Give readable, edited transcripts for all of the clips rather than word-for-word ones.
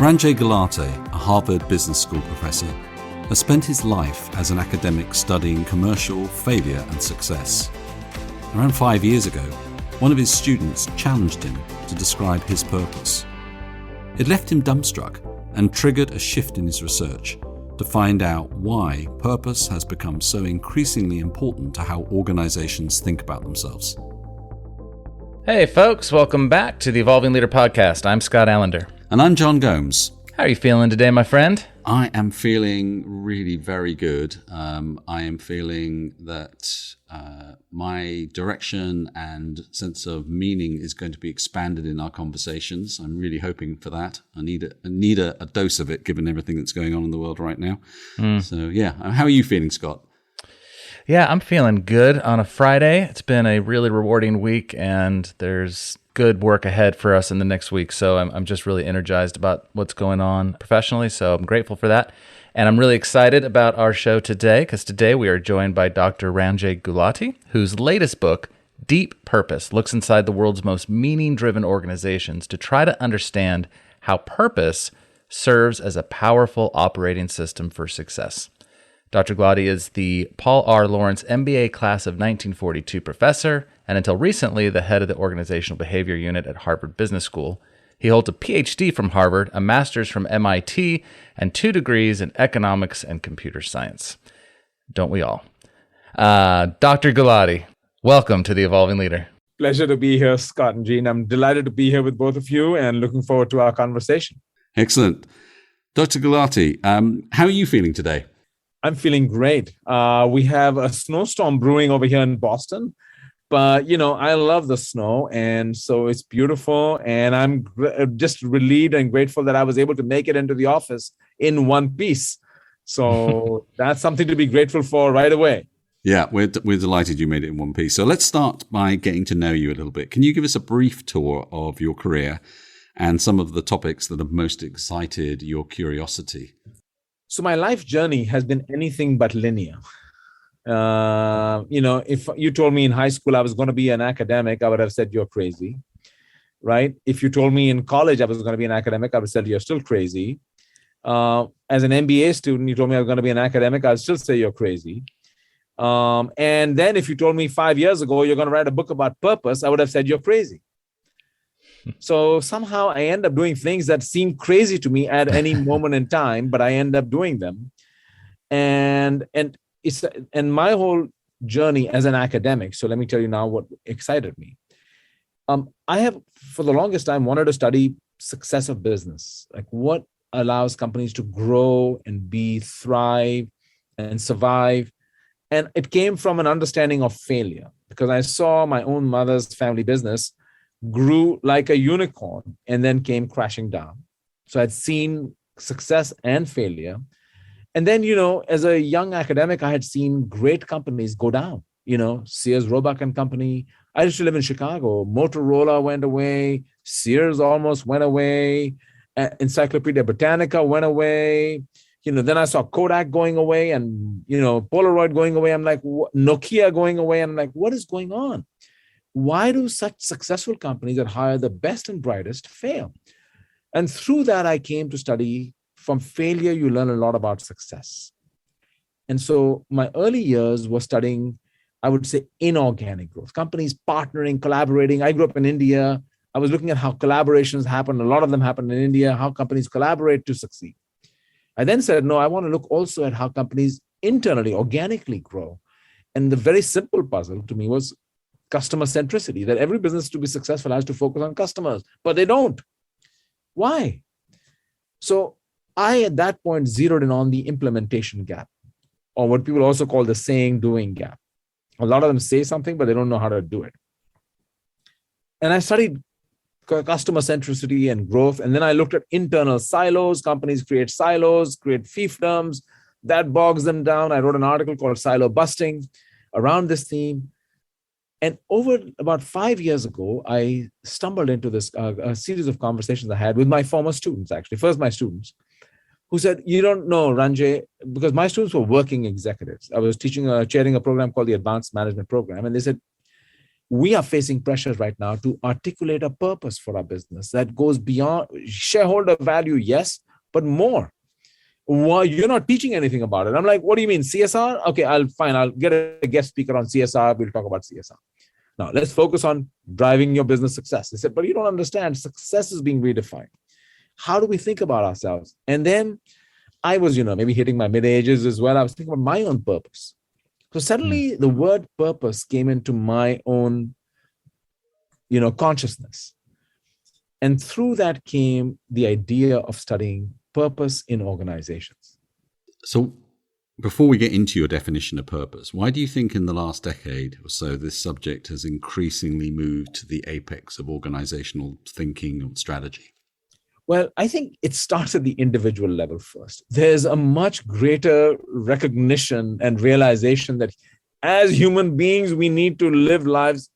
Ranjay Gulati, a Harvard Business School professor, has spent his life as an academic studying commercial failure and success. Around 5 years ago, one of his students challenged him to describe his purpose. It left him dumbstruck and triggered a shift in his research to find out why purpose has become so increasingly important to how organizations think about themselves. Hey folks, welcome back to the Evolving Leader Podcast. I'm Scott Allender. And I'm John Gomes. How are you feeling today, my friend? I am feeling really very good. I am feeling that my direction and sense of meaning is going to be expanded in our conversations. I'm really hoping for that. I need a dose of it, given everything that's going on in the world right now. So yeah, how are you feeling, Scott? Yeah, I'm feeling good on a Friday. It's been a really rewarding week, and there's good work ahead for us in the next week. So I'm just really energized about what's going on professionally. So I'm grateful for that. And I'm really excited about our show today, because today we are joined by Dr. Ranjay Gulati, whose latest book, Deep Purpose, looks inside the world's most meaning-driven organizations to try to understand how purpose serves as a powerful operating system for success. Dr. Gulati is the Paul R. Lawrence MBA class of 1942 professor, and until recently, the head of the Organizational Behavior Unit at Harvard Business School. He holds a PhD from Harvard, a master's from MIT, and 2 degrees in economics and computer science. Don't we all? Dr. Gulati, welcome to the Evolving Leader. Pleasure to be here, Scott and Jean. I'm delighted to be here with both of you and looking forward to our conversation. Excellent. Dr. Gulati, how are you feeling today? I'm feeling great. We have a snowstorm brewing over here in Boston, but I love the snow, and so it's beautiful. And I'm just relieved and grateful that I was able to make it into the office in one piece. So that's something to be grateful for right away. Yeah, we're delighted you made it in one piece. So let's start by getting to know you a little bit. Can you give us a brief tour of your career and some of the topics that have most excited your curiosity? So my life journey has been anything but linear. If you told me in high school I was going to be an academic, I would have said you're crazy, right? If you told me in college I was going to be an academic, I would have said you're still crazy. As an MBA student, you told me I was going to be an academic, I'd still say you're crazy. And then if you told me 5 years ago you're going to write a book about purpose, I would have said you're crazy. So somehow I end up doing things that seem crazy to me at any moment in time, but I end up doing them. And my whole journey as an academic. So let me tell you now what excited me. I have, for the longest time, wanted to study success of business, like what allows companies to grow and thrive and survive. And it came from an understanding of failure, because I saw my own mother's family business grew like a unicorn and then came crashing down. So I'd seen success and failure. And then, as a young academic, I had seen great companies go down, Sears, Roebuck and Company. I used to live in Chicago. Motorola went away. Sears almost went away. Encyclopedia Britannica went away. Then I saw Kodak going away and, Polaroid going away. I'm like, Nokia going away. I'm like, what is going on? Why do such successful companies that hire the best and brightest fail? And through that, I came to study from failure, you learn a lot about success. And so my early years were studying, I would say, inorganic growth, companies partnering, collaborating. I grew up in India. I was looking at how collaborations happen. A lot of them happen in India, how companies collaborate to succeed. I then said, no, I want to look also at how companies internally, organically grow. And the very simple puzzle to me was customer centricity, that every business to be successful has to focus on customers, but they don't. Why? So I, at that point, zeroed in on the implementation gap, or what people also call the saying-doing gap. A lot of them say something, but they don't know how to do it. And I studied customer centricity and growth, and then I looked at internal silos. Companies create silos, create fiefdoms. That bogs them down. I wrote an article called Silo Busting around this theme. And over about 5 years ago, I stumbled into this a series of conversations I had with my former students, actually. First, my students, who said, you don't know, Ranjay, because my students were working executives. I was chairing a program called the Advanced Management Program. And they said, we are facing pressures right now to articulate a purpose for our business that goes beyond shareholder value, yes, but more. Why you're not teaching anything about it? I'm like, what do you mean, CSR? Okay, I'll get a guest speaker on CSR. We'll talk about CSR. Now let's focus on driving your business success. They said, but you don't understand. Success is being redefined. How do we think about ourselves? And then I was, maybe hitting my mid ages as well. I was thinking about my own purpose. So suddenly the word purpose came into my own, consciousness. And through that came the idea of studying purpose in organizations. So before we get into your definition of purpose, why do you think in the last decade or so this subject has increasingly moved to the apex of organizational thinking and strategy? Well, I think it starts at the individual level first. There's a much greater recognition and realization that as human beings, we need to live lives,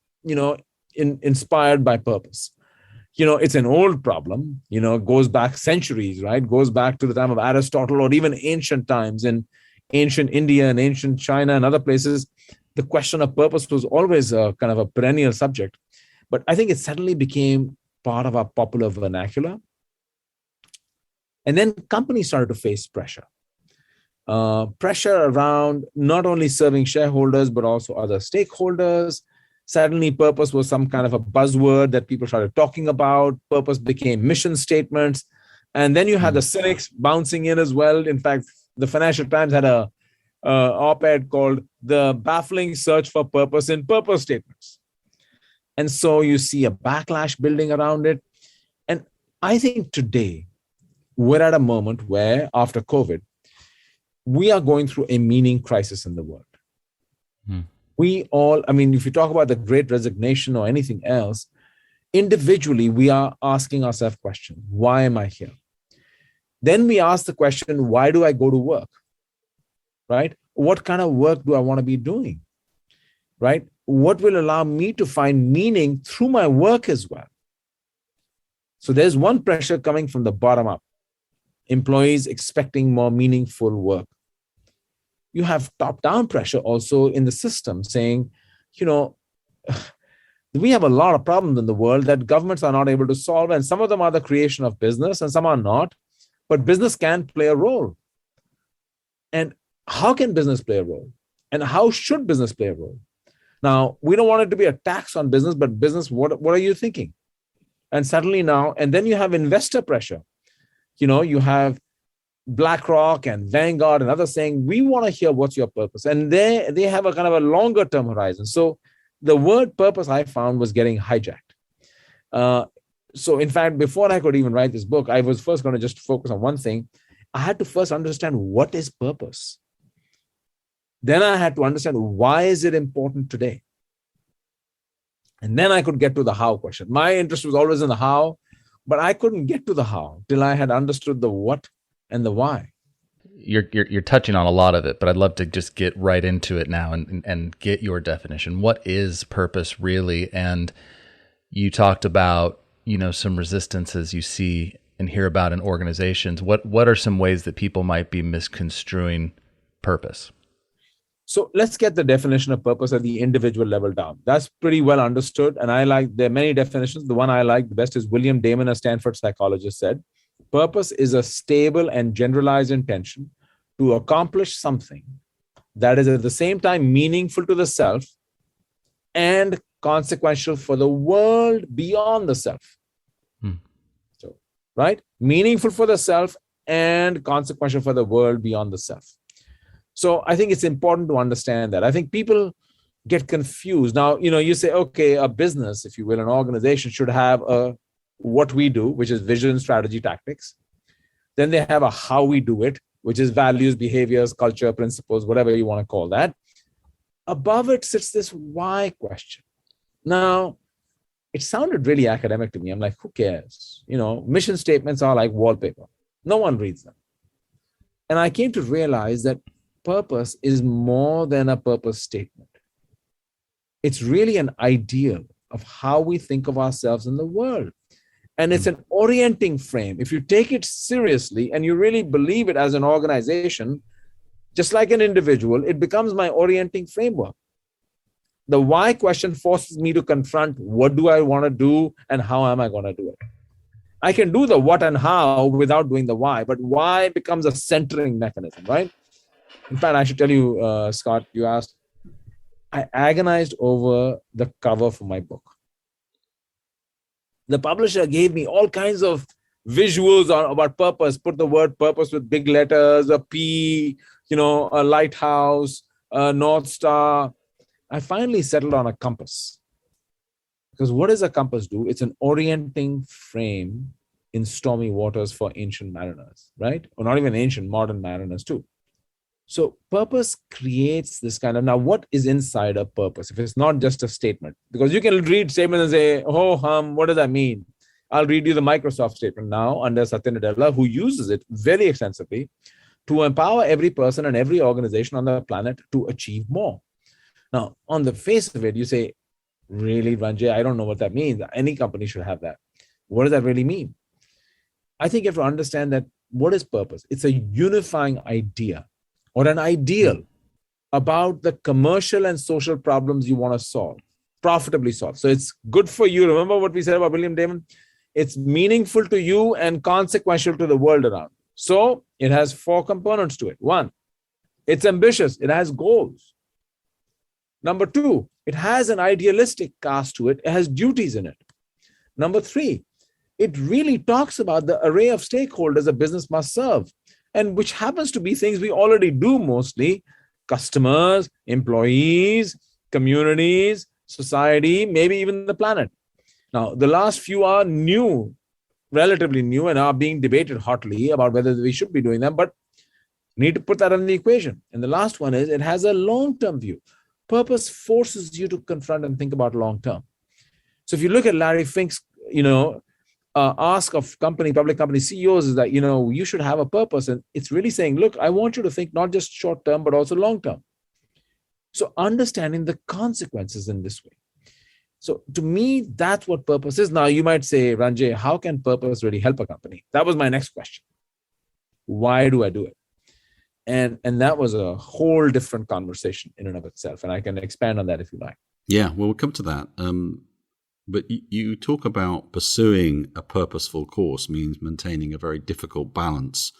inspired by purpose. It's an old problem, it goes back centuries, right? It goes back to the time of Aristotle or even ancient times in ancient India and ancient China and other places. The question of purpose was always a kind of a perennial subject. But I think it suddenly became part of our popular vernacular. And then companies started to face pressure. Pressure around not only serving shareholders, but also other stakeholders. Suddenly, purpose was some kind of a buzzword that people started talking about. Purpose became mission statements. And then you had the cynics bouncing in as well. In fact, the Financial Times had a op-ed called "The Baffling Search for Purpose in Purpose Statements." And so you see a backlash building around it. And I think today, we're at a moment where, after COVID, we are going through a meaning crisis in the world. If you talk about the Great Resignation or anything else, individually, we are asking ourselves questions. Why am I here? Then we ask the question, why do I go to work? Right? What kind of work do I want to be doing? Right? What will allow me to find meaning through my work as well? So there's one pressure coming from the bottom up. Employees expecting more meaningful work. You have top-down pressure also in the system saying, we have a lot of problems in the world that governments are not able to solve, and some of them are the creation of business and some are not, but business can play a role. And how can business play a role? And how should business play a role? Now, we don't want it to be a tax on business, but business, what are you thinking? And suddenly now, and then you have investor pressure. You have BlackRock and Vanguard and others saying, we want to hear what's your purpose. And they have a kind of a longer term horizon. So the word purpose I found was getting hijacked. So in fact, before I could even write this book, I was first going to just focus on one thing. I had to first understand what is purpose. Then I had to understand why is it important today? And then I could get to the how question. My interest was always in the how, but I couldn't get to the how till I had understood the what and the why. You're touching on a lot of it, but I'd love to just get right into it now and get your definition. What is purpose really? And you talked about, some resistances you see and hear about in organizations. What are some ways that people might be misconstruing purpose? So let's get the definition of purpose at the individual level down. That's pretty well understood. And there are many definitions. The one I like the best is William Damon, a Stanford psychologist, said, purpose is a stable and generalized intention to accomplish something that is at the same time meaningful to the self and consequential for the world beyond the self. So, right? Meaningful for the self and consequential for the world beyond the self. So I think it's important to understand that. I think people get confused. Now, you say, okay, a business, if you will, an organization should have what we do, which is vision, strategy, tactics. Then they have a how we do it, which is values, behaviors, culture, principles, whatever you want to call that. Above it sits this why question. Now, it sounded really academic to me. I'm like, who cares? Mission statements are like wallpaper. No one reads them. And I came to realize that purpose is more than a purpose statement. It's really an ideal of how we think of ourselves in the world. And it's an orienting frame. If you take it seriously and you really believe it as an organization, just like an individual, it becomes my orienting framework. The why question forces me to confront what do I want to do and how am I going to do it. I can do the what and how without doing the why, but why becomes a centering mechanism, right? In fact, I should tell you, Scott, you asked, I agonized over the cover for my book. The publisher gave me all kinds of visuals about purpose, put the word purpose with big letters, a P, a lighthouse, a North Star. I finally settled on a compass. Because what does a compass do? It's an orienting frame in stormy waters for ancient mariners, right? Or not even ancient, modern mariners too. So purpose creates this kind of, now what is inside a purpose? If it's not just a statement, because you can read statements and say, what does that mean? I'll read you the Microsoft statement now under Satya Nadella, who uses it very extensively to empower every person and every organization on the planet to achieve more. Now, on the face of it, you say, really, Ranjay, I don't know what that means. Any company should have that. What does that really mean? I think you have to understand that what is purpose? It's a unifying idea or an ideal about the commercial and social problems you want to solve, profitably solve. So it's good for you. Remember what we said about William Damon? It's meaningful to you and consequential to the world around. So it has 4 components to it. 1, it's ambitious. It has goals. Number 2, it has an idealistic cast to it. It has duties in it. Number 3, it really talks about the array of stakeholders a business must serve, and which happens to be things we already do mostly: customers, employees, communities, society, maybe even the planet. Now, the last few are new, relatively new, and are being debated hotly about whether we should be doing them, but need to put that in the equation. And the last one is it has a long-term view. Purpose forces you to confront and think about long-term. So if you look at Larry Fink's, ask of public company CEOs is that, you should have a purpose. And it's really saying, look, I want you to think not just short-term, but also long-term. So understanding the consequences in this way. So to me, that's what purpose is. Now, you might say, Ranjay, how can purpose really help a company? That was my next question. Why do I do it? And that was a whole different conversation in and of itself. And I can expand on that if you like. Yeah, well, we'll come to that. But you talk about pursuing a purposeful course means maintaining a very difficult balance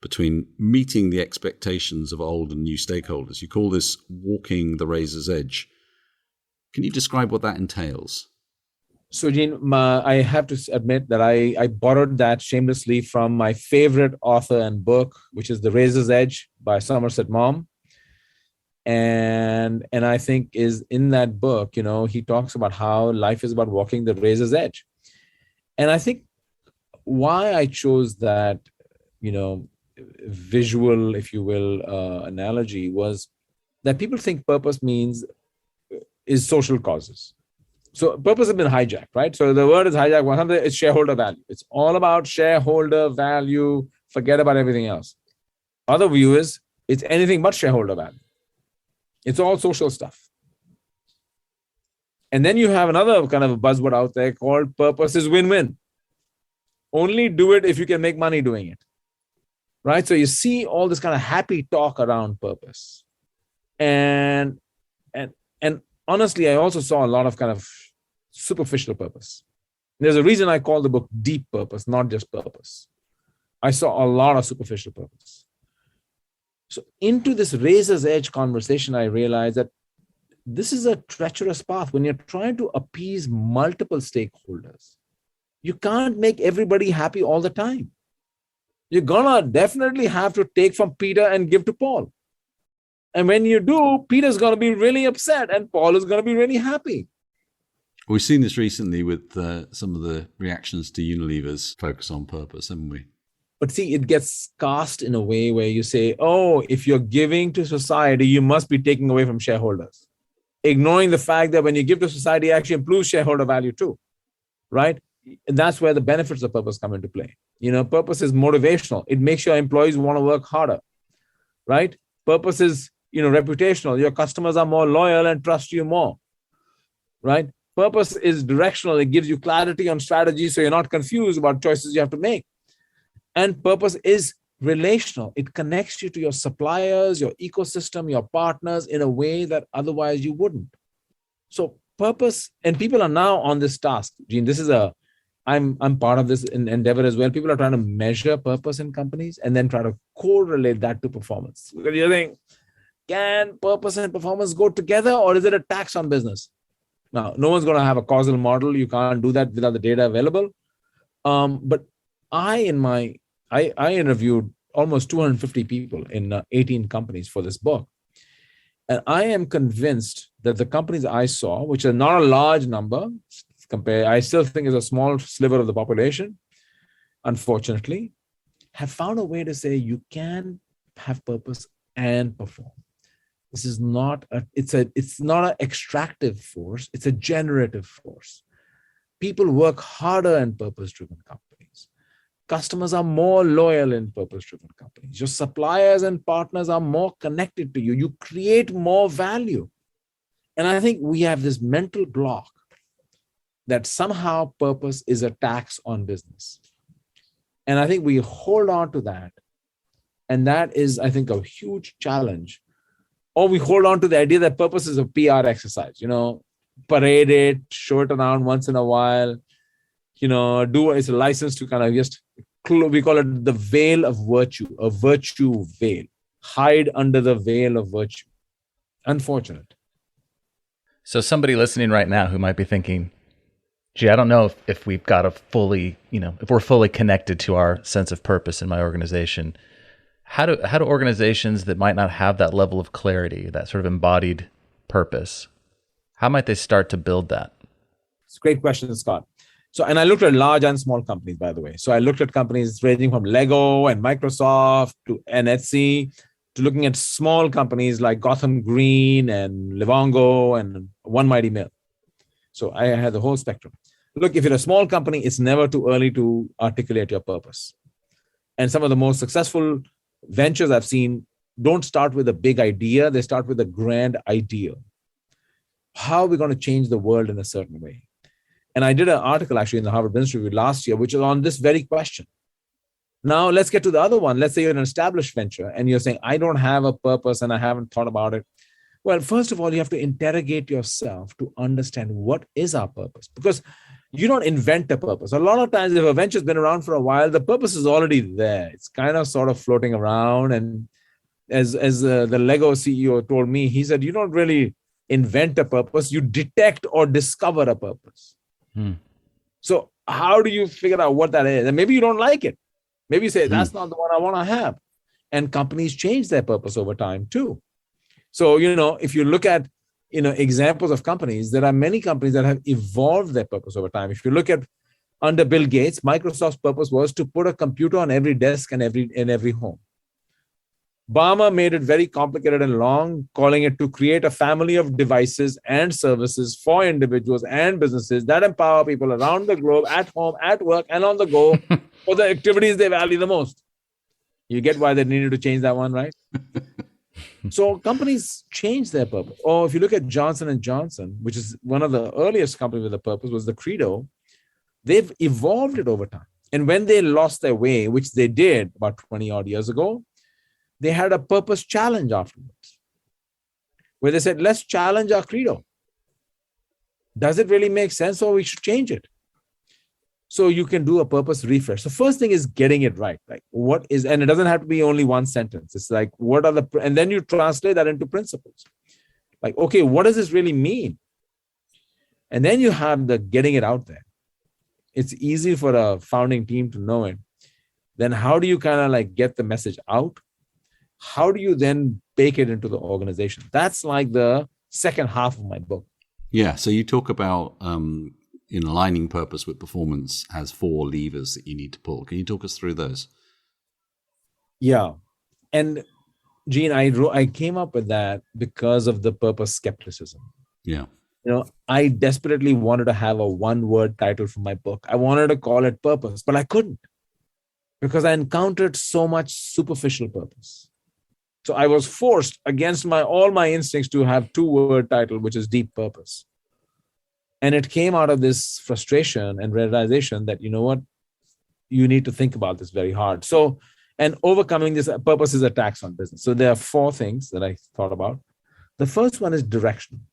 between meeting the expectations of old and new stakeholders. You call this walking the razor's edge. Can you describe what that entails? So, Gene, I have to admit that I borrowed that shamelessly from my favorite author and book, which is The Razor's Edge by Somerset Maugham. And I think is in that book, he talks about how life is about walking the razor's edge. And I think why I chose that, visual, if you will, analogy was that people think purpose is social causes. So purpose has been hijacked, right? So the word is hijacked. It's shareholder value. It's all about shareholder value. Forget about everything else. Other view is it's anything but shareholder value. It's all social stuff. And then you have another kind of buzzword out there called purpose is win-win. Only do it if you can make money doing it. Right? So you see all this kind of happy talk around purpose. And honestly, I also saw a lot of kind of superficial purpose. There's a reason I call the book Deep Purpose, not just purpose. I saw a lot of superficial purpose. So into this razor's edge conversation, I realized that this is a treacherous path when you're trying to appease multiple stakeholders. You can't make everybody happy all the time. You're gonna definitely have to take from Peter and give to Paul. And when you do, Peter's gonna be really upset and Paul is gonna be really happy. We've seen this recently with some of the reactions to Unilever's focus on purpose, haven't we? But see, it gets cast in a way where you say, if you're giving to society, you must be taking away from shareholders. Ignoring the fact that when you give to society, it actually improves shareholder value too, right? And that's where the benefits of purpose come into play. Purpose is motivational. It makes your employees want to work harder, right? Purpose is, reputational. Your customers are more loyal and trust you more, right? Purpose is directional. It gives you clarity on strategy so you're not confused about choices you have to make. And purpose is relational. It connects you to your suppliers, your ecosystem, your partners in a way that otherwise you wouldn't. So purpose, and people are now on this task. Gene, I'm part of this endeavor as well. People are trying to measure purpose in companies and then try to correlate that to performance. Because you're saying, can purpose and performance go together, or is it a tax on business? Now, no one's going to have a causal model. You can't do that without the data available. But I interviewed almost 250 people in 18 companies for this book. And I am convinced that the companies I saw, which are not a large number, I still think is a small sliver of the population, unfortunately, have found a way to say you can have purpose and perform. This is not it's not an extractive force, it's a generative force. People work harder in purpose-driven companies. Customers are more loyal in purpose-driven companies. Your suppliers and partners are more connected to you. You create more value. And I think we have this mental block that somehow purpose is a tax on business. And I think we hold on to that. And that is, I think, a huge challenge. Or we hold on to the idea that purpose is a PR exercise, parade it, show it around once in a while, it's a license to kind of we call it the veil of virtue, a virtue veil, hide under the veil of virtue. Unfortunate. So somebody listening right now who might be thinking, gee, I don't know if we've got a fully, if we're fully connected to our sense of purpose in my organization. How do organizations that might not have that level of clarity, that sort of embodied purpose, how might they start to build that? It's a great question, Scott. So, and I looked at large and small companies, by the way. So I looked at companies ranging from Lego and Microsoft and Etsy to looking at small companies like Gotham Green and Livongo and One Mighty Mill. So I had the whole spectrum. Look, if you're a small company, it's never too early to articulate your purpose. And some of the most successful ventures I've seen don't start with a big idea. They start with a grand ideal. How are we going to change the world in a certain way? And I did an article actually in the Harvard Business Review last year, which is on this very question. Now let's get to the other one. Let's say you're an established venture and you're saying, I don't have a purpose and I haven't thought about it. Well, first of all, you have to interrogate yourself to understand what is our purpose, because you don't invent a purpose. A lot of times, if a venture's been around for a while, the purpose is already there. It's kind of sort of floating around. And as the Lego CEO told me, he said, you don't really invent a purpose, you detect or discover a purpose. So how do you figure out what that is? And maybe you don't like it. Maybe you say, that's not the one I want to have. And companies change their purpose over time too. So, if you look at, examples of companies, there are many companies that have evolved their purpose over time. If you look at under Bill Gates, Microsoft's purpose was to put a computer on every desk and in every home. Obama made it very complicated and long, calling it to create a family of devices and services for individuals and businesses that empower people around the globe, at home, at work, and on the go for the activities they value the most. You get why they needed to change that one, right? So companies change their purpose. Or if you look at Johnson & Johnson, which is one of the earliest companies with a purpose, was the Credo. They've evolved it over time. And when they lost their way, which they did about 20 odd years ago, they had a purpose challenge afterwards, where they said, let's challenge our Credo. Does it really make sense, or we should change it? So you can do a purpose refresh. So first thing is getting it right. Like what is, and it doesn't have to be only one sentence. It's like, what are and then you translate that into principles. Like, okay, what does this really mean? And then you have the getting it out there. It's easy for a founding team to know it. Then how do you kind of like get the message out? How do you then bake it into the organization? That's like the second half of my book. Yeah. So you talk about in aligning purpose with performance has 4 levers that you need to pull. Can you talk us through those? Yeah. And Gene, I came up with that because of the purpose skepticism. Yeah. I desperately wanted to have a one-word title for my book. I wanted to call it Purpose, but I couldn't because I encountered so much superficial purpose. So I was forced against all my instincts to have 2-word title, which is Deep Purpose. And it came out of this frustration and realization that, you need to think about this very hard. So, and overcoming this purpose is a tax on business. So there are 4 things that I thought about. The first one is direction.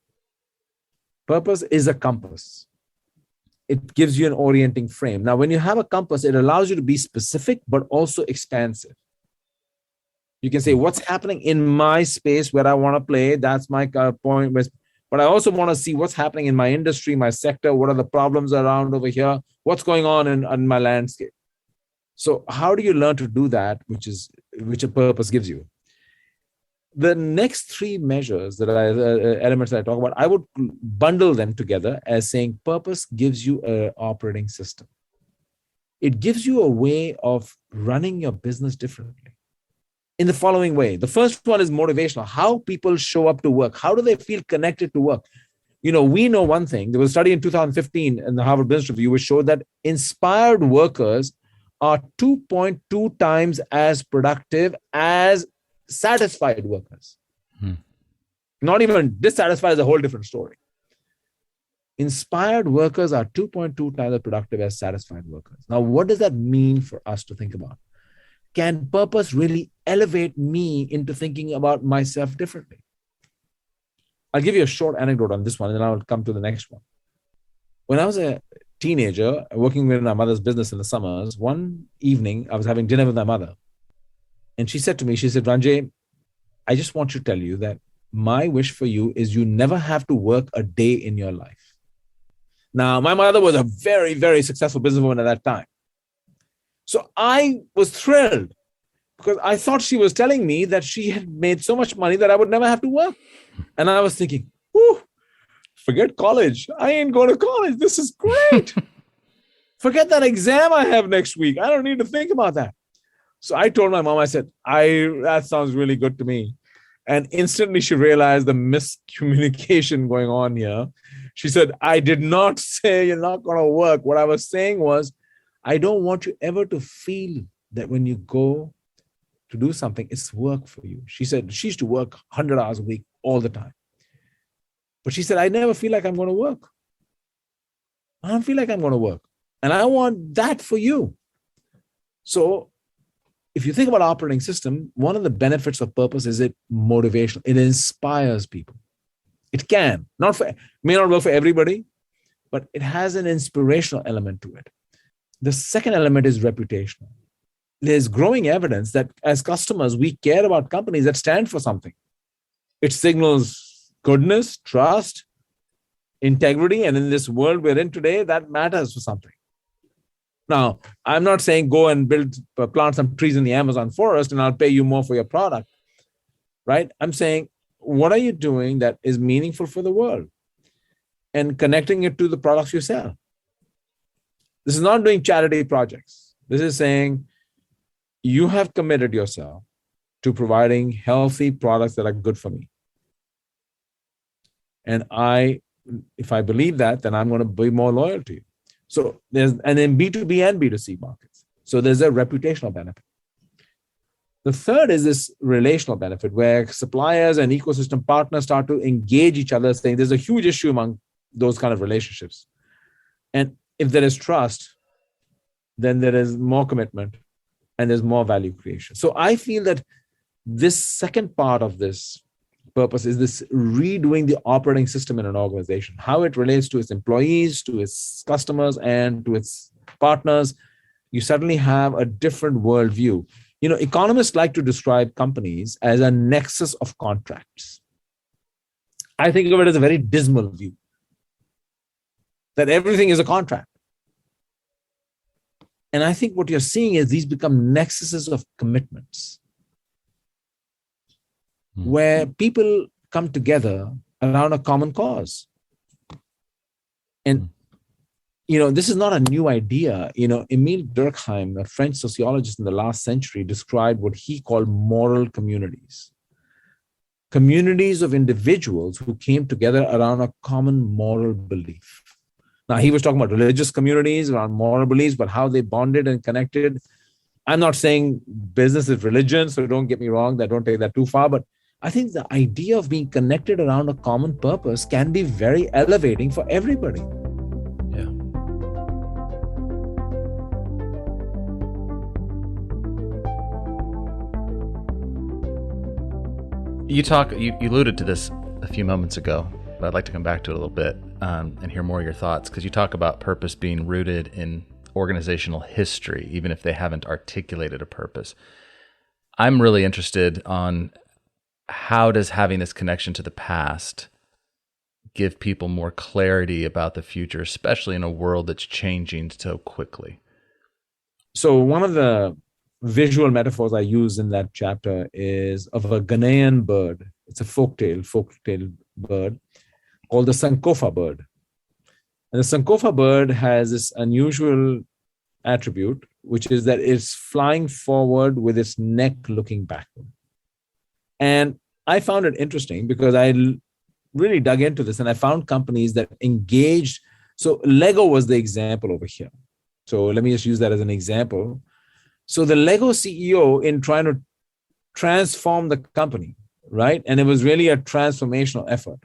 Purpose is a compass. It gives you an orienting frame. Now, when you have a compass, it allows you to be specific, but also expansive. You can say, what's happening in my space where I want to play? That's my point. But I also want to see what's happening in my industry, my sector. What are the problems around over here? What's going on in my landscape? So how do you learn to do that, which a purpose gives you? The next three measures that elements that I talk about, I would bundle them together as saying purpose gives you an operating system. It gives you a way of running your business differently in the following way. The first one is motivational. How people show up to work. How do they feel connected to work? We know one thing. There was a study in 2015 in the Harvard Business Review which showed that inspired workers are 2.2 times as productive as satisfied workers. Not even dissatisfied is a whole different story. Inspired workers are 2.2 times as productive as satisfied workers. Now, what does that mean for us to think about? Can purpose really elevate me into thinking about myself differently? I'll give you a short anecdote on this one, and then I'll come to the next one. When I was a teenager working with my mother's business in the summers, one evening I was having dinner with my mother. And she said to me, Ranjay, I just want to tell you that my wish for you is you never have to work a day in your life. Now, my mother was a very, very successful businesswoman at that time. So I was thrilled because I thought she was telling me that she had made so much money that I would never have to work. And I was thinking, forget college. I ain't going to college. This is great. Forget that exam I have next week. I don't need to think about that. So I told my mom, I said, that sounds really good to me. And instantly she realized the miscommunication going on here. She said, I did not say you're not going to work. What I was saying was, I don't want you ever to feel that when you go to do something, it's work for you. She said she used to work 100 hours a week all the time. But she said, I never feel like I'm going to work. I don't feel like I'm going to work. And I want that for you. So if you think about operating system, one of the benefits of purpose is it motivational. It inspires people. It can. May not work for everybody, but it has an inspirational element to it. The second element is reputational. There's growing evidence that as customers, we care about companies that stand for something. It signals goodness, trust, integrity, and in this world we're in today, that matters for something. Now, I'm not saying go and plant some trees in the Amazon forest and I'll pay you more for your product, right? I'm saying, what are you doing that is meaningful for the world and connecting it to the products you sell? This is not doing charity projects. This is saying you have committed yourself to providing healthy products that are good for me. And if I believe that, then I'm going to be more loyal to you. So and in B2B and B2C markets. So there's a reputational benefit. The third is this relational benefit where suppliers and ecosystem partners start to engage each other, saying there's a huge issue among those kind of relationships. And if there is trust, then there is more commitment and there's more value creation. So I feel that this second part of this purpose is this redoing the operating system in an organization, how it relates to its employees, to its customers, and to its partners. You suddenly have a different worldview. Economists like to describe companies as a nexus of contracts. I think of it as a very dismal view, that everything is a contract. And I think what you're seeing is these become nexuses of commitments, where people come together around a common cause. And, this is not a new idea. Emile Durkheim, a French sociologist in the last century, described what he called moral communities. Communities of individuals who came together around a common moral belief. Now, he was talking about religious communities around moral beliefs, but how they bonded and connected. I'm not saying business is religion, so don't get me wrong, don't take that too far, but I think the idea of being connected around a common purpose can be very elevating for everybody. Yeah. You alluded to this a few moments ago, but I'd like to come back to it a little bit. and hear more of your thoughts, because you talk about purpose being rooted in organizational history, even if they haven't articulated a purpose. I'm really interested on how does having this connection to the past give people more clarity about the future, especially in a world that's changing so quickly? So one of the visual metaphors I use in that chapter is of a Ghanaian bird. It's a folktale bird called the Sankofa bird. And the Sankofa bird has this unusual attribute, which is that it's flying forward with its neck looking backward. And I found it interesting because I really dug into this and I found companies that engaged. So Lego was the example over here. So let me just use that as an example. So the Lego CEO, in trying to transform the company, right? And it was really a transformational effort.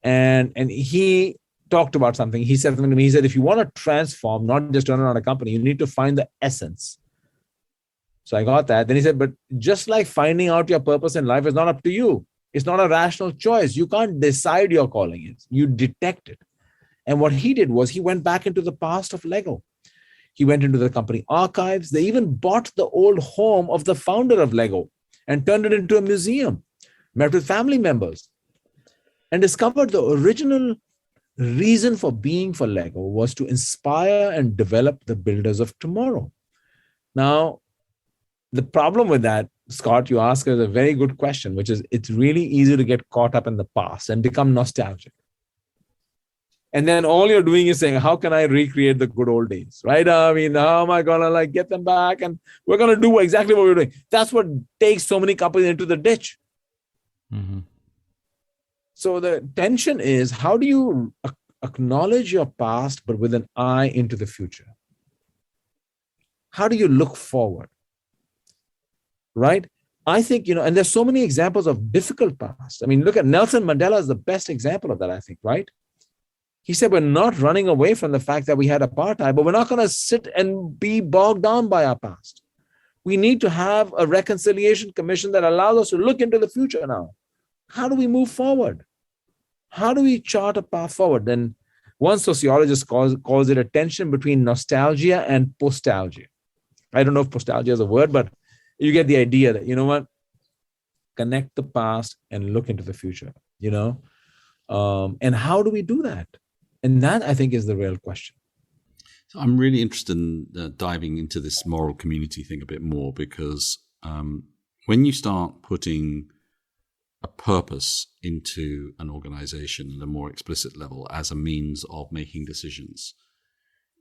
And he talked about something. He said something to me. He said, if you want to transform, not just turn around a company, you need to find the essence. So I got that. Then he said, but just like finding out your purpose in life is not up to you. It's not a rational choice. You can't decide your calling is. You detect it. And what he did was he went back into the past of Lego. He went into the company archives. They even bought the old home of the founder of Lego and turned it into a museum, met with family members, and discovered the original reason for being for Lego was to inspire and develop the builders of tomorrow. Now, the problem with that, Scott, you ask is a very good question, which is it's really easy to get caught up in the past and become nostalgic. And then all you're doing is saying, how can I recreate the good old days, right? I mean, how am I going to get them back? And we're going to do exactly what we're doing. That's what takes so many companies into the ditch. Mm-hmm. So the tension is, how do you acknowledge your past, but with an eye into the future? How do you look forward? Right? I think, and there's so many examples of difficult past. I mean, look at Nelson Mandela is the best example of that, I think, right? He said, we're not running away from the fact that we had apartheid, but we're not going to sit and be bogged down by our past. We need to have a reconciliation commission that allows us to look into the future now. How do we move forward? How do we chart a path forward? Then one sociologist calls it a tension between nostalgia and postalgia. I don't know if postalgia is a word, but you get the idea that, connect the past and look into the future, and how do we do that? And that, I think, is the real question. So I'm really interested in diving into this moral community thing a bit more, because when you start putting a purpose into an organization at a more explicit level as a means of making decisions,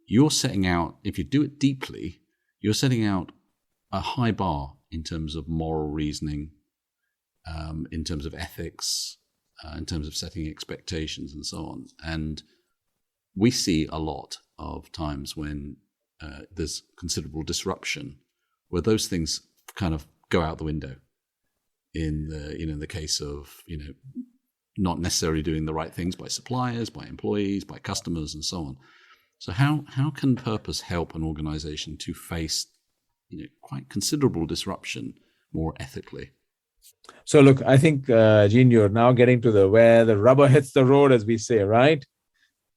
you're setting out, if you do it deeply, you're setting out a high bar in terms of moral reasoning, in terms of ethics, in terms of setting expectations and so on. And we see a lot of times when there's considerable disruption where those things kind of go out the window in the case of, not necessarily doing the right things by suppliers, by employees, by customers, and so on. So how can purpose help an organization to face, quite considerable disruption more ethically? So look, I think, Gene, you're now getting to where the rubber hits the road, as we say, right?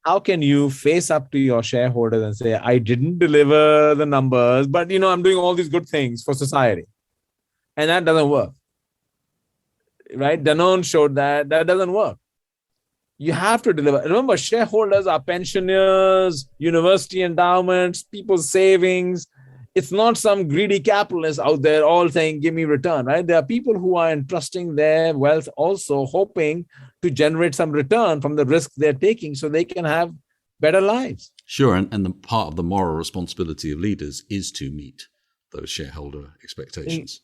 How can you face up to your shareholders and say, I didn't deliver the numbers, but, I'm doing all these good things for society. And that doesn't work, right? Danone showed that doesn't work. You have to deliver. Remember, shareholders are pensioners, university endowments, people's savings. It's not some greedy capitalists out there all saying, give me return, right? There are people who are entrusting their wealth also hoping to generate some return from the risk they're taking so they can have better lives. Sure. And the part of the moral responsibility of leaders is to meet those shareholder expectations.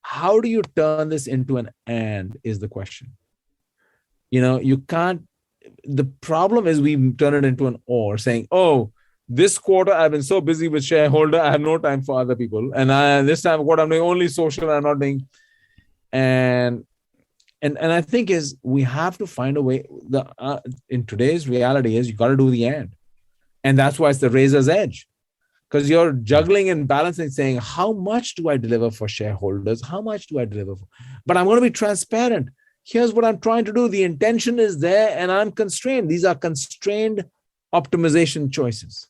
How do you turn this into an and is the question. You can't. The problem is we turn it into an or, saying, oh, this quarter I've been so busy with shareholder, I have no time for other people. And this time what I'm doing only social, I'm not doing. And I think is we have to find a way. In today's reality is you got to do the and that's why it's the razor's edge, because you're juggling and balancing, saying how much do I deliver for shareholders, how much do I deliver for, but I'm going to be transparent. Here's what I'm trying to do. The intention is there and I'm constrained. These are constrained optimization choices.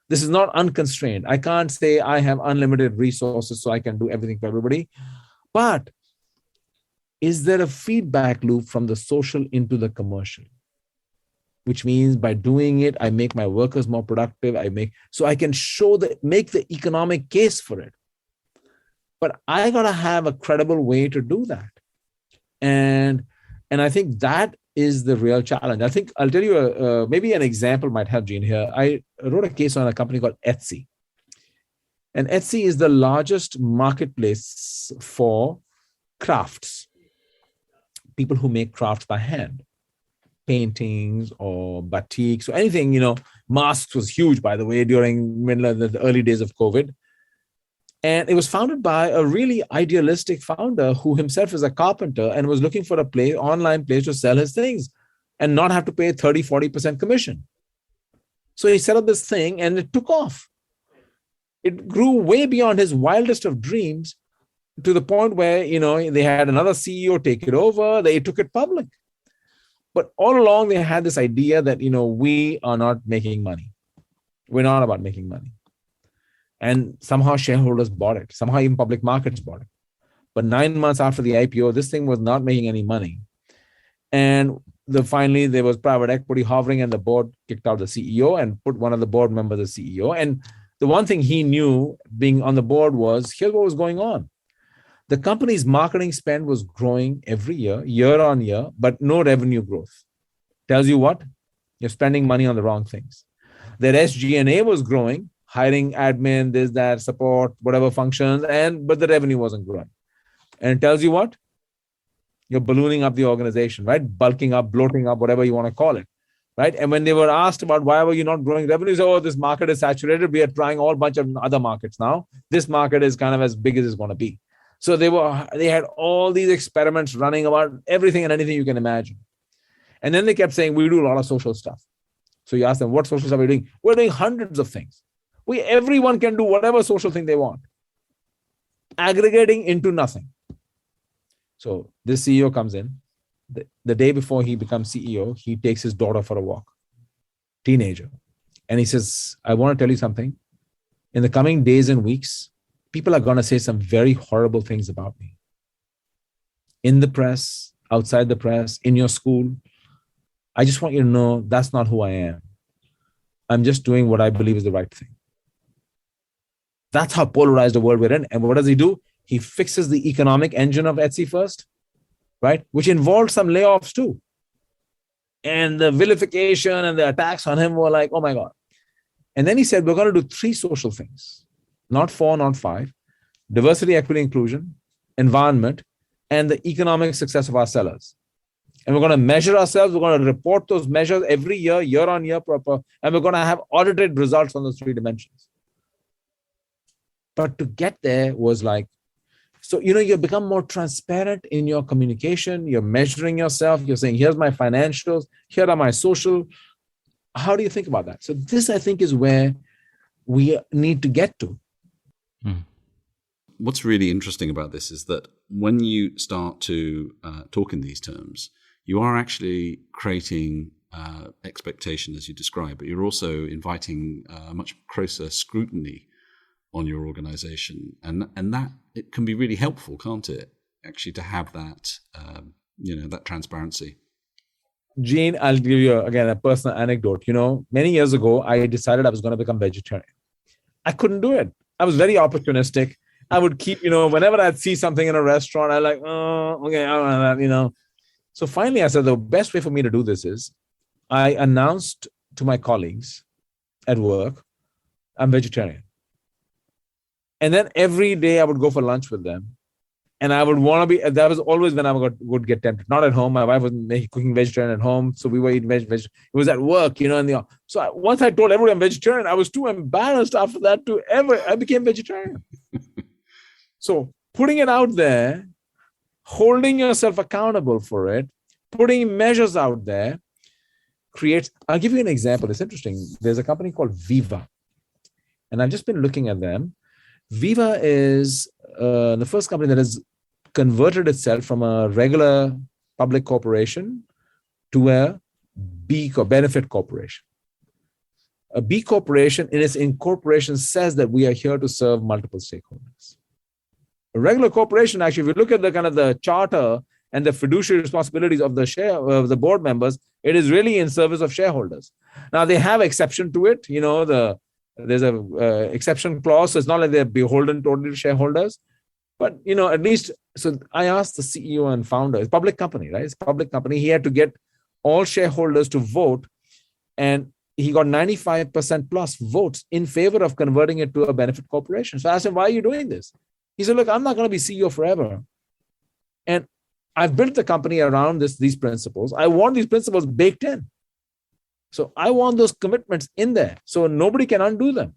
This is not unconstrained. I can't say I have unlimited resources so I can do everything for everybody. But is there a feedback loop from the social into the commercial? Which means by doing it, I make my workers more productive. So I can make the economic case for it. But I gotta have a credible way to do that. And I think that is the real challenge. I think I'll tell you, maybe an example might help, Gene, here. I wrote a case on a company called Etsy. And Etsy is the largest marketplace for crafts, people who make crafts by hand, paintings or batiks or anything, masks was huge, by the way, during the early days of COVID. And it was founded by a really idealistic founder who himself is a carpenter and was looking for a online place to sell his things and not have to pay 30, 40% commission. So he set up this thing and it took off. It grew way beyond his wildest of dreams to the point where, they had another CEO take it over. They took it public. But all along, they had this idea that, we are not making money. We're not about making money. And somehow shareholders bought it. Somehow even public markets bought it. But 9 months after the IPO, this thing was not making any money. And finally, there was private equity hovering and the board kicked out the CEO and put one of the board members as CEO. And the one thing he knew being on the board was, here's what was going on. The company's marketing spend was growing every year on year, but no revenue growth. Tells you what? You're spending money on the wrong things. Their SG&A was growing, hiring admin, this, that, support, whatever functions, but the revenue wasn't growing. And it tells you what? You're ballooning up the organization, right? Bulking up, bloating up, whatever you want to call it, right? And when they were asked about why were you not growing revenues, this market is saturated. We are trying a whole bunch of other markets now. This market is kind of as big as it's going to be. So they had all these experiments running about everything and anything you can imagine. And then they kept saying, we do a lot of social stuff. So you ask them, what social stuff are you doing? We're doing hundreds of things. Everyone can do whatever social thing they want, aggregating into nothing. So this CEO comes in. The day before he becomes CEO, he takes his daughter for a walk, teenager. And he says, I want to tell you something. In the coming days and weeks, people are going to say some very horrible things about me. In the press, outside the press, in your school. I just want you to know that's not who I am. I'm just doing what I believe is the right thing. That's how polarized the world we're in. And what does he do? He fixes the economic engine of Etsy first, right? Which involved some layoffs too. And the vilification and the attacks on him were like, oh my God. And then he said, we're going to do 3 social things. Not 4, not 5. Diversity, equity, inclusion, environment, and the economic success of our sellers. And we're going to measure ourselves. We're going to report those measures every year on year proper. And we're going to have audited results on those 3 dimensions. But to get there was like, so, you become more transparent in your communication. You're measuring yourself. You're saying, here's my financials. Here are my social. How do you think about that? So this, I think, is where we need to get to. What's really interesting about this is that when you start to talk in these terms, you are actually creating expectation as you describe, but you're also inviting a much closer scrutiny on your organization. And that it can be really helpful, can't it? Actually, to have that, that transparency. Gene, I'll give you, again, a personal anecdote. Many years ago, I decided I was going to become vegetarian. I couldn't do it. I was very opportunistic. I would keep, whenever I'd see something in a restaurant, I'm like, oh, okay, I don't know that, So finally, I said, the best way for me to do this is I announced to my colleagues at work, I'm vegetarian. And then every day I would go for lunch with them. And I would want to be, that was always when I would get tempted. Not at home. My wife was cooking vegetarian at home. So we were eating vegetarian. It was at work, So once I told everyone I'm vegetarian, I was too embarrassed after that I became vegetarian. So putting it out there, holding yourself accountable for it, putting measures out there creates, I'll give you an example. It's interesting. There's a company called Viva. And I've just been looking at them. Viva is the first company that has converted itself from a regular public corporation to a benefit corporation. A B corporation in its incorporation says that we are here to serve multiple stakeholders. A regular corporation, actually, if you look at the kind of the charter and the fiduciary responsibilities of the board members, it is really in service of shareholders. Now they have exception to it. There's a exception clause, so it's not like they're beholden totally to shareholders. But at least, so I asked the CEO and founder, it's a public company, right? It's a public company. He had to get all shareholders to vote, and he got 95% plus votes in favor of converting it to a benefit corporation. So I asked him, why are you doing this? He said, look, I'm not going to be CEO forever. And I've built the company around these principles. I want these principles baked in. So I want those commitments in there so nobody can undo them.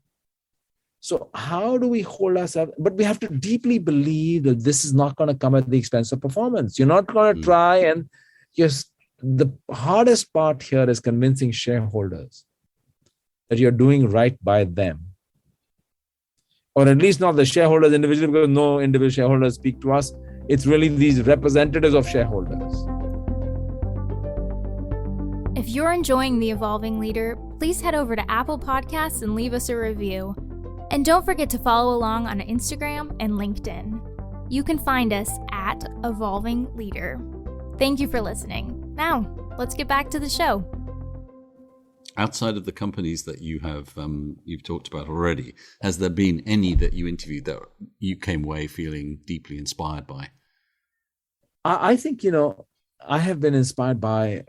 So how do we hold ourselves? But we have to deeply believe that this is not going to come at the expense of performance. You're not going to try and just, the hardest part here is convincing shareholders that you're doing right by them. Or at least not the shareholders individually, because no individual shareholders speak to us. It's really these representatives of shareholders. If you're enjoying The Evolving Leader, please head over to Apple Podcasts and leave us a review. And don't forget to follow along on Instagram and LinkedIn. You can find us at Evolving Leader. Thank you for listening. Now, let's get back to the show. Outside of the companies that you have you've talked about already, has there been any that you interviewed that you came away feeling deeply inspired by? I think, I have been inspired by,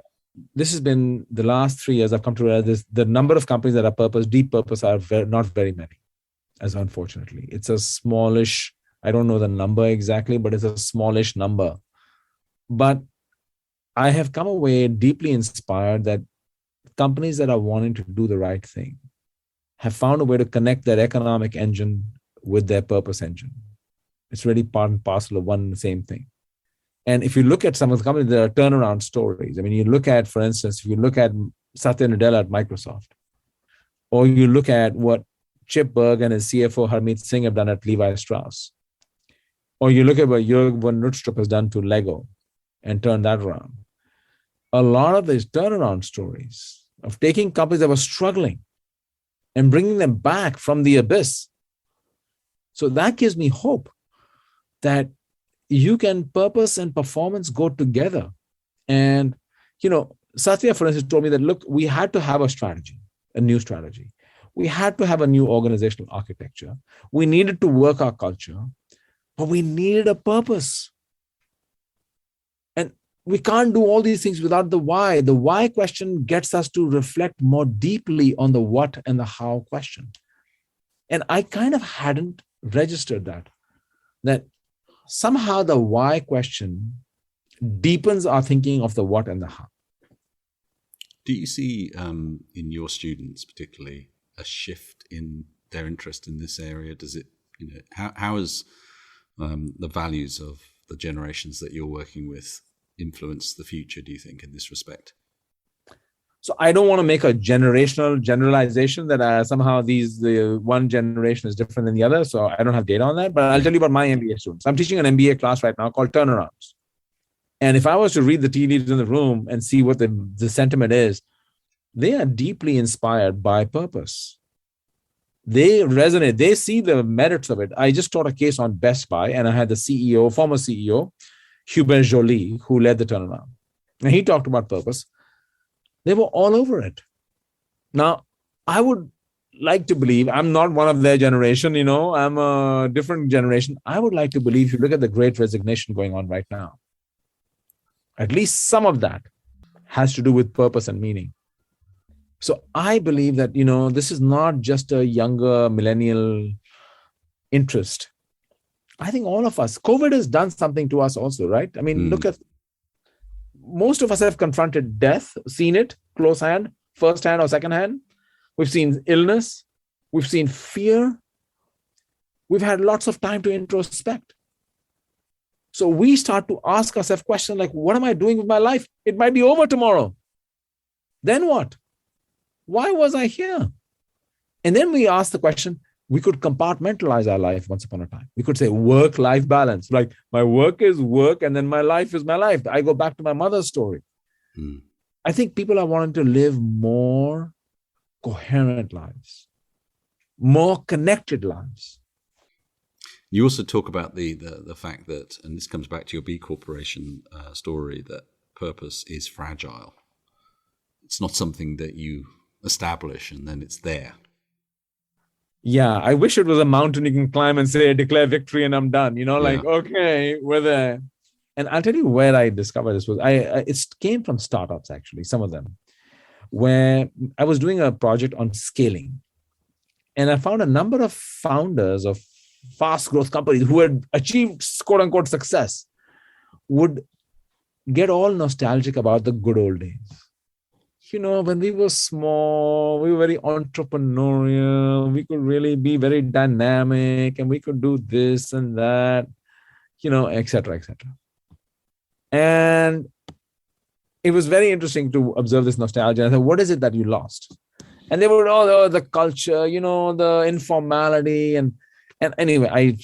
this has been the last 3 years I've come to realize this, the number of companies that are deep purpose are not very many, as unfortunately. It's a smallish, I don't know the number exactly, but it's a smallish number. But I have come away deeply inspired that companies that are wanting to do the right thing have found a way to connect their economic engine with their purpose engine. It's really part and parcel of one and the same thing. And if you look at some of the companies, there are turnaround stories. I mean, you look at, for instance, if you look at Satya Nadella at Microsoft, or you look at what Chip Berg and his CFO Harmeet Singh have done at Levi Strauss, or you look at what Jürgen von Nuttstrup has done to Lego and turned that around. A lot of these turnaround stories of taking companies that were struggling and bringing them back from the abyss. So that gives me hope that you can purpose and performance go together. And, Satya, for instance, told me that, look, we had to have a strategy, a new strategy. We had to have a new organizational architecture. We needed to work our culture, but we needed a purpose. And we can't do all these things without the why. The why question gets us to reflect more deeply on the what and the how question. And I kind of hadn't registered that somehow the why question deepens our thinking of the what and the how. Do you see in your students particularly a shift in their interest in this area? Does it, how has the values of the generations that you're working with influence the future, do you think, in this respect? So I don't want to make a generational generalization that somehow the one generation is different than the other. So I don't have data on that, but I'll tell you about my MBA students. I'm teaching an MBA class right now called Turnarounds. And if I was to read the tea leaves in the room and see what the sentiment is, they are deeply inspired by purpose. They resonate. They see the merits of it. I just taught a case on Best Buy, and I had the former CEO, Hubert Joly, who led the turnaround. And he talked about purpose. They were all over it. Now, I would like to believe, I'm not one of their generation, I'm a different generation. I would like to believe, if you look at the great resignation going on right now, at least some of that has to do with purpose and meaning. So I believe that, this is not just a younger millennial interest. I think all of us, COVID has done something to us also, right? I mean, look at, most of us have confronted death, seen it close hand, first hand or second hand. We've seen illness. We've seen fear. We've had lots of time to introspect. So we start to ask ourselves questions like, what am I doing with my life? It might be over tomorrow. Then what? Why was I here? And then we ask the question, we could compartmentalize our life once upon a time. We could say work-life balance. Like my work is work and then my life is my life. I go back to my mother's story. I think people are wanting to live more coherent lives, more connected lives. You also talk about the fact that, and this comes back to your B Corporation story, that purpose is fragile. It's not something that you establish and then it's there. Yeah, I wish it was a mountain you can climb and say, declare victory and I'm done. Like, okay, we're there. And I'll tell you where I discovered this was, it came from startups, actually, some of them, where I was doing a project on scaling. And I found a number of founders of fast growth companies who had achieved quote unquote success would get all nostalgic about the good old days. When we were small, we were very entrepreneurial, we could really be very dynamic and we could do this and that, et cetera, et cetera. And it was very interesting to observe this nostalgia. I said, what is it that you lost? And they were all the culture, the informality. And anyway, I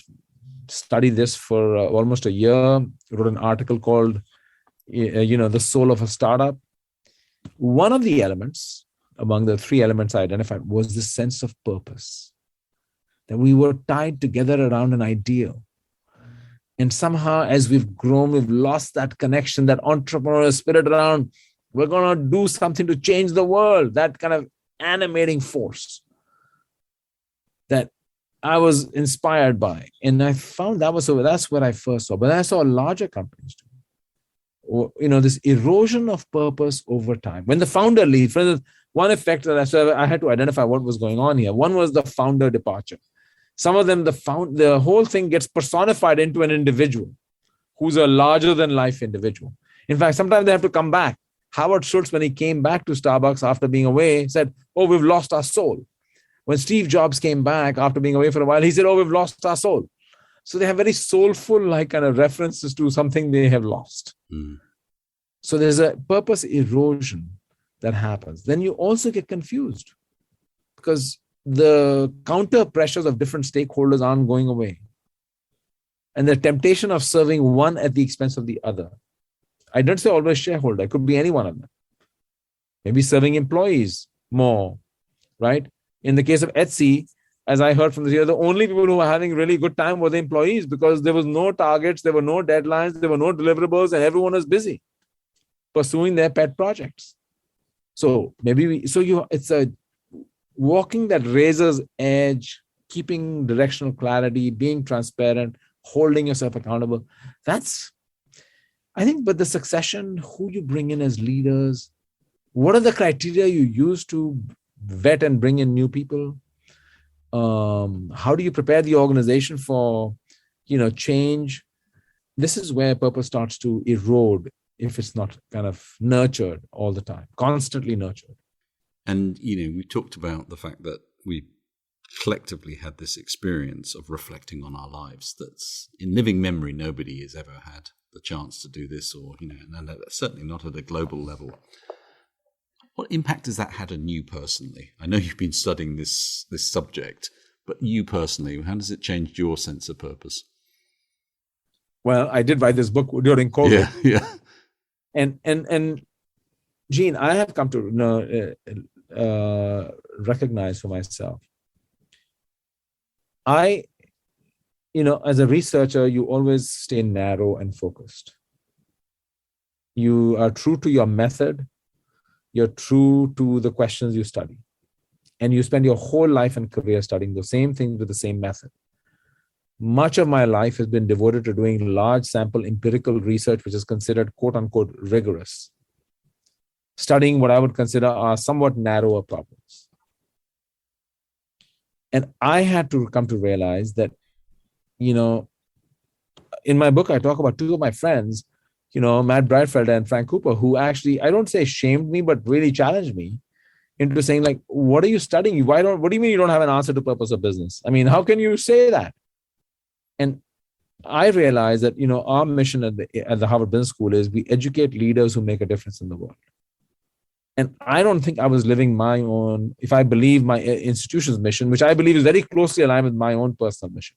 studied this for almost a year, wrote an article called, The Soul of a Startup. One of the elements among the three elements I identified was this sense of purpose, that we were tied together around an ideal. And somehow, as we've grown, we've lost that connection, that entrepreneurial spirit around, we're going to do something to change the world, that kind of animating force that I was inspired by. And I found that's where I first saw. But I saw larger companies too. This erosion of purpose over time. When the founder leaves, for instance, one effect that I had to identify what was going on here. One was the founder departure. Some of them, the whole thing gets personified into an individual who's a larger than life individual. In fact, sometimes they have to come back. Howard Schultz, when he came back to Starbucks after being away, said, "Oh, we've lost our soul." When Steve Jobs came back after being away for a while, he said, "Oh, we've lost our soul." So they have very soulful kind of references to something they have lost. So there's a purpose erosion that happens. Then you also get confused because the counter pressures of different stakeholders aren't going away. And the temptation of serving one at the expense of the other. I don't say always shareholder. It could be any one of them. Maybe serving employees more, right? In the case of Etsy, as I heard from the only people who were having really good time were the employees because there was no targets, there were no deadlines, there were no deliverables, and everyone was busy pursuing their pet projects. So it's a walking that razor's edge, keeping directional clarity, being transparent, holding yourself accountable. That's, I think, but the succession, who you bring in as leaders, what are the criteria you use to vet and bring in new people? How do you prepare the organization for, change? This is where purpose starts to erode if it's not kind of nurtured all the time, constantly nurtured. And, we talked about the fact that we collectively had this experience of reflecting on our lives that's in living memory. Nobody has ever had the chance to do this or, and certainly not at a global level. What impact has that had on you personally? I know you've been studying this subject, but you personally, how does it change your sense of purpose? Well, I did write this book during COVID. Yeah. And Gene, I have come to recognize for myself. As a researcher, you always stay narrow and focused. You are true to your method. You're true to the questions you study. And you spend your whole life and career studying the same things with the same method. Much of my life has been devoted to doing large sample empirical research, which is considered quote unquote rigorous. Studying what I would consider are somewhat narrower problems. And I had to come to realize that, in my book, I talk about two of my friends, Matt Breitfelder and Frank Cooper, who actually, I don't say shamed me, but really challenged me into saying, like, what are you studying? What do you mean you don't have an answer to purpose of business? I mean, how can you say that? And I realized that, our mission at the Harvard Business School is we educate leaders who make a difference in the world. And I don't think I was living my own, if I believe my institution's mission, which I believe is very closely aligned with my own personal mission.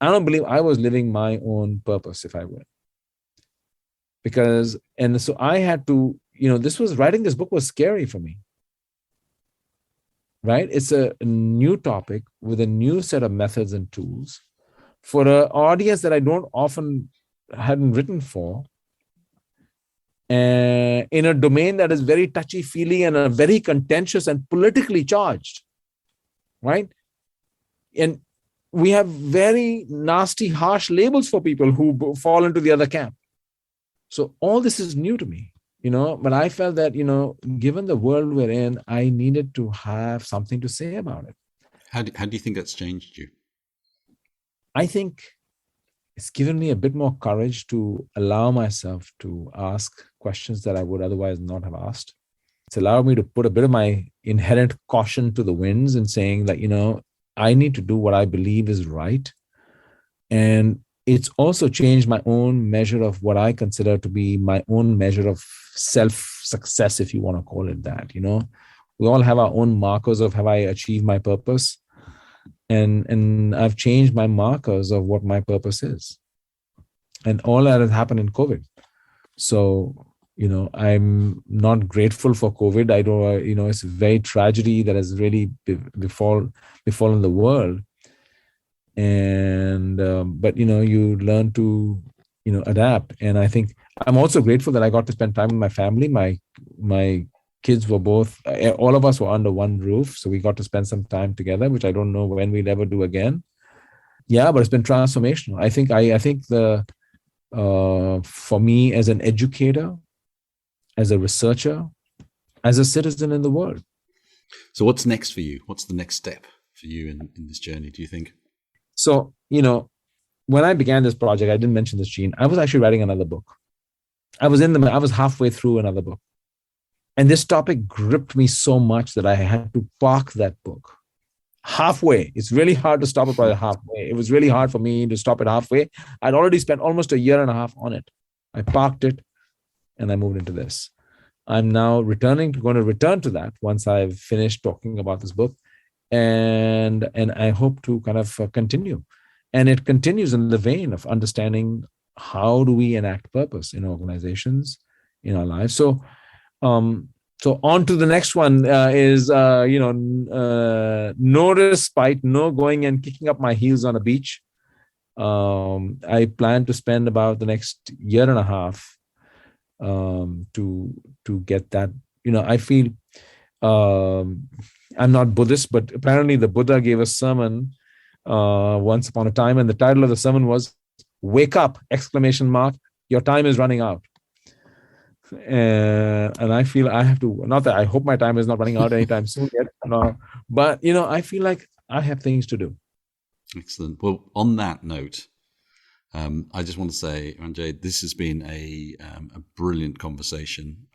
I don't believe I was living my own purpose, if I would. And so I had to, writing this book was scary for me. Right? It's a new topic with a new set of methods and tools for an audience that I hadn't written for, in a domain that is very touchy-feely and very contentious and politically charged, right? And we have very nasty, harsh labels for people who fall into the other camp. So all this is new to me, but I felt that, given the world we're in, I needed to have something to say about it. How do you think that's changed you? I think it's given me a bit more courage to allow myself to ask questions that I would otherwise not have asked. It's allowed me to put a bit of my inherent caution to the winds and saying that, I need to do what I believe is right. And it's also changed my own measure of what I consider to be my own measure of self-success, if you want to call it that. We all have our own markers of have I achieved my purpose? And I've changed my markers of what my purpose is. And all that has happened in COVID. So, I'm not grateful for COVID. I don't, it's a very tragedy that has really befallen the world. And, but, you learn to, adapt. And I think I'm also grateful that I got to spend time with my family. My kids were all of us were under one roof. So we got to spend some time together, which I don't know when we'll ever do again. Yeah, but it's been transformational. I think for me as an educator, as a researcher, as a citizen in the world. So what's next for you? What's the next step for you in this journey, do you think? So, when I began this project, I didn't mention this, Gene, I was actually writing another book. I was halfway through another book. And this topic gripped me so much that I had to park that book halfway. It's really hard to stop a project halfway. It was really hard for me to stop it halfway. I'd already spent almost a year and a half on it. I parked it and I moved into this. I'm now going to return to that once I've finished talking about this book. And I hope to kind of continue. And it continues in the vein of understanding how do we enact purpose in organizations, in our lives. So on to the next one is, no respite, no going and kicking up my heels on a beach. I plan to spend about the next year and a half to get that. I feel I'm not Buddhist, but apparently the Buddha gave a sermon once upon a time, and the title of the sermon was "Wake Up!" ! Your time is running out. And I feel I have to, not that I hope my time is not running out anytime soon yet, but I feel like I have things to do. Excellent. Well, on that note, I just want to say, Ranjay, this has been a brilliant conversation.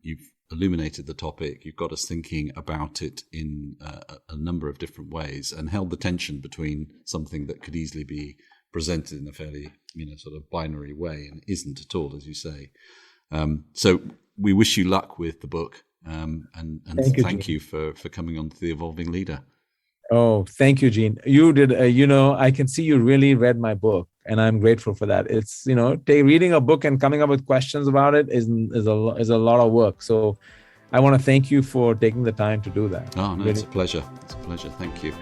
You've illuminated the topic. You've got us thinking about it in a number of different ways and held the tension between something that could easily be presented in a fairly, sort of binary way and isn't at all, as you say. So we wish you luck with the book, and thank you for coming on to The Evolving Leader. Oh, thank you, Gene. You did, I can see you really read my book, and I'm grateful for that. It's, reading a book and coming up with questions about it is a lot of work. So I want to thank you for taking the time to do that. Oh, no, really. It's a pleasure. It's a pleasure. Thank you.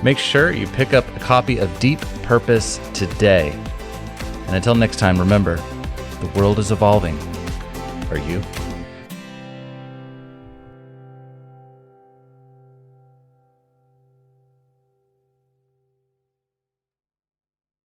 Make sure you pick up a copy of Deep Purpose today. And until next time, remember, the world is evolving. Are you?